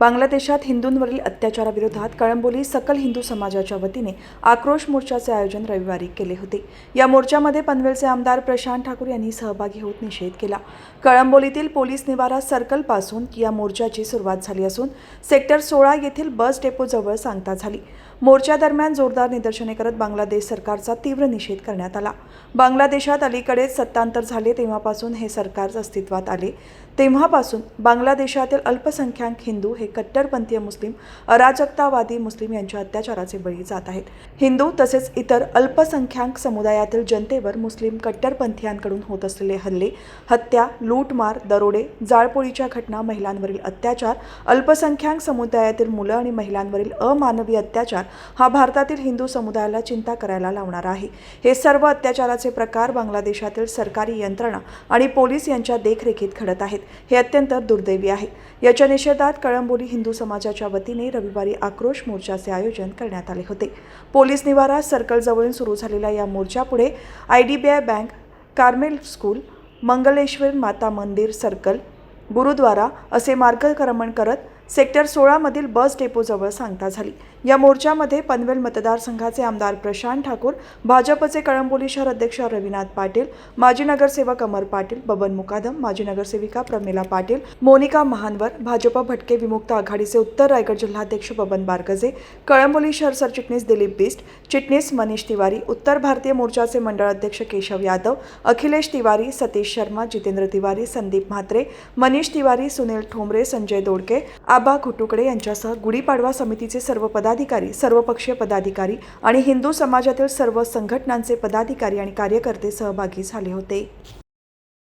बांगलादेशात हिंदूंवरील अत्याचाराविरोधात कळंबोली सकल हिंदू समाजाच्या वतीने आक्रोश मोर्चाचे आयोजन रविवारी केले होते। या मोर्चामध्ये पनवेलचे आमदार प्रशांत ठाकूर यांनी सहभागी होत निषेध केला। कळंबोलीतील पोलीस निवारा सर्कल पासून या मोर्चाची सुरुवात झाली असून सेक्टर 16 येथील बस डेपो जवळ सांगता झाली। मोर्चा दरम्यान जोरदार निदर्शने करत बांगलादेश सरकारचा तीव्र निषेध करण्यात आला। बांगलादेशात अलीकडेच सत्तांतर झाले तेव्हापासून हे सरकार अस्तित्वात आले तेव्हापासून बांगलादेशातील अल्पसंख्याक हिंदू हे कट्टरपंथीय मुस्लिम अराजकतावादी मुस्लिम यांच्या अत्याचाराचे बळी जात आहेत। हिंदू तसेच इतर अल्पसंख्याक समुदायातील जनतेवर मुस्लिम कट्टरपंथीयांकडून होत असलेले हल्ले, हत्या, लूटमार, दरोडे, जाळपोळीच्या घटना, महिलांवरील अत्याचार, अल्पसंख्याक समुदायातील मुलं आणि महिलांवरील अमानवी अत्याचार हा भारतातील हिंदू समुदायाला चिंता करायला लावणारा आहे। हे सर्व अत्याचाराचे प्रकार बांगलादेशातील सरकारी यंत्रणा आणि पोलीस यांच्या देखरेखीत घडत आहेत। हे अत्यंत दुर्दैवी आहे। याच्या निषेधात कळंबोली हिंदू समाजाच्या वतीने रविवारी आक्रोश मोर्चाचे आयोजन करण्यात आले होते। पोलीस निवारा सर्कल जवळून सुरू झालेल्या या मोर्चापुढे IDBI bank, Carmel school, Mangleshwar माता मंदिर सर्कल, गुरुद्वारा असे मार्गक्रमण करत सेक्टर 16 मधील बस डेपो जवळ सांगता झाली। या मोर्चामध्ये पनवेल मतदारसंघाचे आमदार प्रशांत ठाकूर, भाजपचे कळंबोली शहर अध्यक्ष रविनाथ पाटील, माजी नगरसेवक अमर पाटील, बबन मुकादम, माजी नगरसेविका प्रमिला पाटील, मोनिका महानवर, भाजप भटके विमुक्त आघाडीचे उत्तर रायगड जिल्हाध्यक्ष बबन बारगजे, कळंबोली शहर सरचिटणीस दिलीप बिस्ट, चिटणीस मनीष तिवारी, उत्तर भारतीय मोर्चाचे मंडळ अध्यक्ष केशव यादव, अखिलेश तिवारी, सतीश शर्मा, जितेंद्र तिवारी, संदीप म्हात्रे, मनीष तिवारी, सुनील ठोंबरे, संजय दोडके, आबा घुटुकडे यांच्यासह गुढीपाडवा समितीचे सर्व पदाधिकारी, सर्वपक्षीय पदाधिकारी आणि हिंदू समाजातील सर्व संघटनांचे पदाधिकारी आणि कार्यकर्ते सहभागी झाले होते।